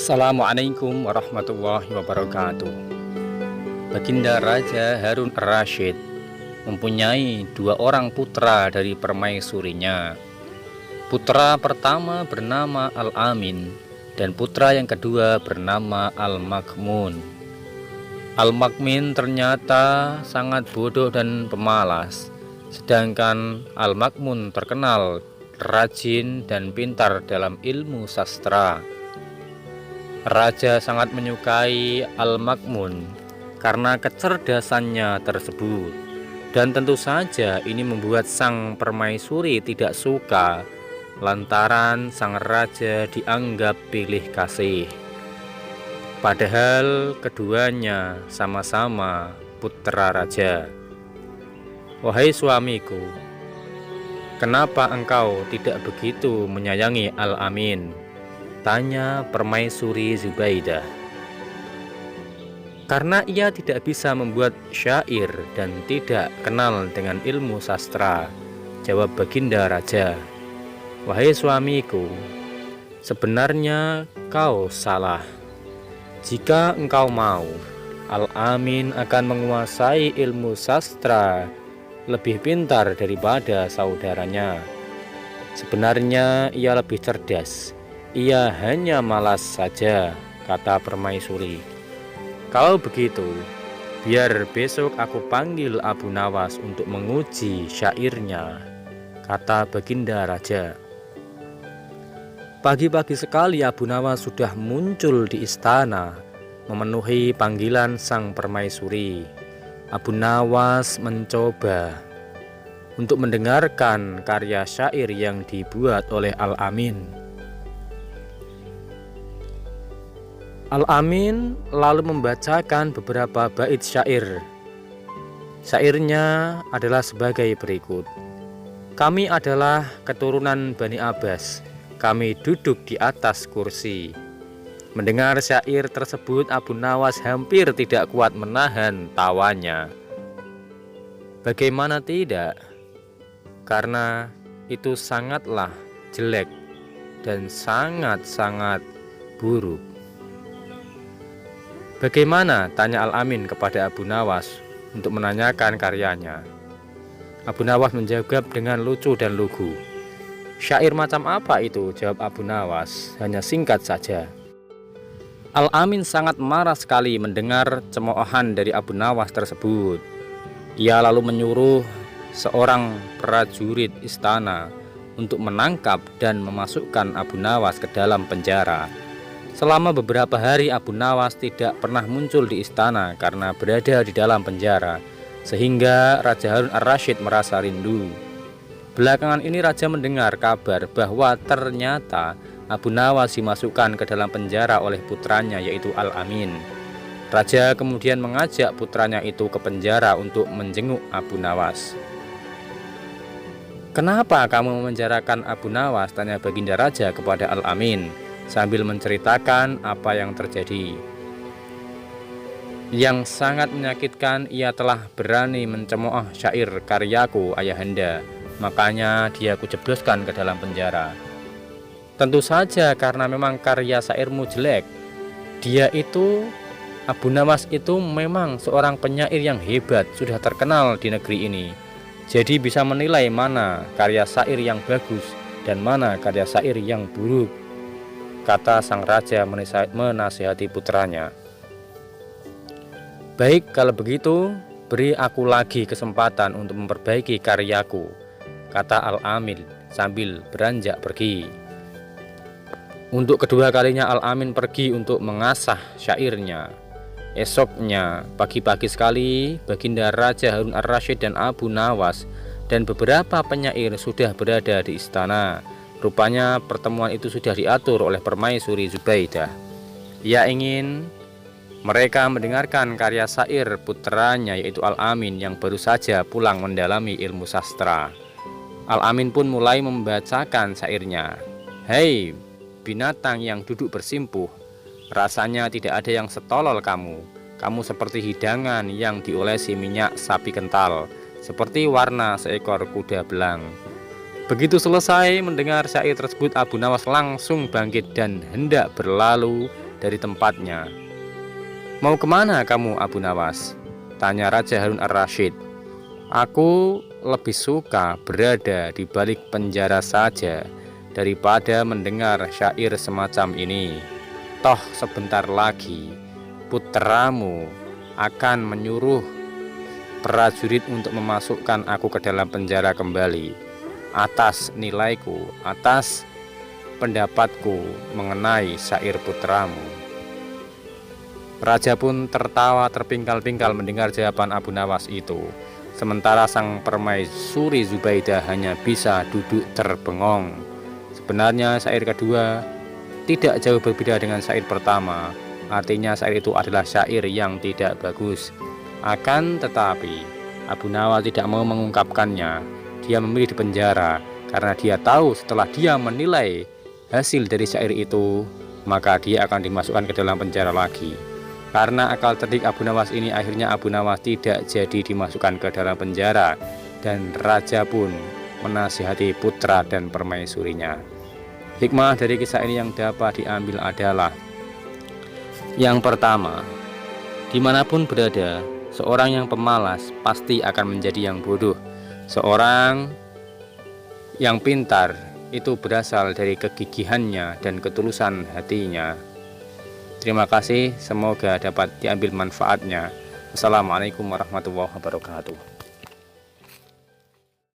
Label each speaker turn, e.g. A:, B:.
A: Assalamualaikum warahmatullahi wabarakatuh. Baginda Raja Harun Ar-Rasyid mempunyai dua orang putra dari permaisurinya. Putra pertama bernama Al-Amin dan putra yang kedua bernama Al-Makmun. Al-Makmin ternyata sangat bodoh dan pemalas, sedangkan Al-Makmun terkenal rajin dan pintar dalam ilmu sastra. Raja sangat menyukai Al-Makmun karena kecerdasannya tersebut, dan tentu saja ini membuat sang permaisuri tidak suka lantaran sang raja dianggap pilih kasih. Padahal keduanya sama-sama putra raja. Wahai suamiku, kenapa engkau tidak begitu menyayangi Al-Amin? Tanya permaisuri Zubaidah. Karena ia tidak bisa membuat syair dan tidak kenal dengan ilmu sastra, jawab baginda raja. Wahai suamiku, sebenarnya kau salah. Jika engkau mau, Al-Amin akan menguasai ilmu sastra lebih pintar daripada saudaranya. Sebenarnya ia lebih cerdas. Ia hanya malas saja, kata permaisuri. Kalau begitu, biar besok aku panggil Abu Nawas untuk menguji syairnya, kata baginda raja. Pagi-pagi sekali Abu Nawas sudah muncul di istana, memenuhi panggilan sang permaisuri. Abu Nawas mencoba untuk mendengarkan karya syair yang dibuat oleh Al-Amin. Al-Amin lalu membacakan beberapa bait syair. Syairnya adalah sebagai berikut. Kami adalah keturunan Bani Abbas. Kami duduk di atas kursi. Mendengar syair tersebut, Abu Nawas hampir tidak kuat menahan tawanya. Bagaimana tidak? Karena itu sangatlah jelek dan sangat-sangat buruk. Bagaimana? Tanya Al-Amin kepada Abu Nawas untuk menanyakan karyanya. Abu Nawas menjawab dengan lucu dan lugu. Syair macam apa itu? Jawab Abu Nawas, hanya singkat saja. Al-Amin sangat marah sekali mendengar cemoohan dari Abu Nawas tersebut. Ia lalu menyuruh seorang prajurit istana untuk menangkap dan memasukkan Abu Nawas ke dalam penjara. Selama beberapa hari Abu Nawas tidak pernah muncul di istana karena berada di dalam penjara, sehingga Raja Harun Ar-Rasyid merasa rindu. Belakangan ini raja mendengar kabar bahwa ternyata Abu Nawas dimasukkan ke dalam penjara oleh putranya, yaitu Al-Amin. Raja kemudian mengajak putranya itu ke penjara untuk menjenguk Abu Nawas. Kenapa kamu memenjarakan Abu Nawas? Tanya baginda raja kepada Al-Amin sambil menceritakan apa yang terjadi. Yang sangat menyakitkan, ia telah berani mencemooh syair karyaku ayahanda, makanya dia kujebloskan ke dalam penjara. Tentu saja karena memang karya syairmu jelek. Dia itu, Abu Nawas itu memang seorang penyair yang hebat, sudah terkenal di negeri ini. Jadi bisa menilai mana karya syair yang bagus dan mana karya syair yang buruk, kata sang raja menasihati putranya. Baik, kalau begitu beri aku lagi kesempatan untuk memperbaiki karyaku, kata Al-Amin sambil beranjak pergi. Untuk kedua kalinya Al-Amin pergi untuk mengasah syairnya. Esoknya pagi-pagi sekali baginda Raja Harun Ar-Rasyid dan Abu Nawas dan beberapa penyair sudah berada di istana. Rupanya pertemuan itu sudah diatur oleh permaisuri Zubaidah. Ia ingin mereka mendengarkan karya syair putranya, yaitu Al-Amin yang baru saja pulang mendalami ilmu sastra. Al-Amin pun mulai membacakan syairnya. Hei binatang yang duduk bersimpuh, rasanya tidak ada yang setolol kamu. Kamu seperti hidangan yang diolesi minyak sapi kental, seperti warna seekor kuda belang. Begitu selesai mendengar syair tersebut, Abu Nawas langsung bangkit dan hendak berlalu dari tempatnya. "Mau kemana kamu, Abu Nawas?" tanya Raja Harun ar-Rasyid. "Aku lebih suka berada di balik penjara saja daripada mendengar syair semacam ini. Toh sebentar lagi putramu akan menyuruh prajurit untuk memasukkan aku ke dalam penjara kembali atas nilaiku, atas pendapatku mengenai syair putramu." Raja pun tertawa terpingkal-pingkal mendengar jawaban Abu Nawas itu. Sementara sang permaisuri Zubaidah hanya bisa duduk terbengong. Sebenarnya syair kedua tidak jauh berbeda dengan syair pertama. Artinya syair itu adalah syair yang tidak bagus. Akan tetapi Abu Nawas tidak mau mengungkapkannya. Dia memilih di penjara karena dia tahu setelah dia menilai hasil dari syair itu, maka dia akan dimasukkan ke dalam penjara lagi. Karena akal cerdik Abu Nawas ini, akhirnya Abu Nawas tidak jadi dimasukkan ke dalam penjara, dan raja pun menasihati putra dan permaisurinya. Hikmah dari kisah ini yang dapat diambil adalah: yang pertama, dimanapun berada, seorang yang pemalas pasti akan menjadi yang bodoh. Seorang yang pintar itu berasal dari kegigihannya dan ketulusan hatinya. Terima kasih, semoga dapat diambil manfaatnya. Wassalamualaikum warahmatullahi wabarakatuh.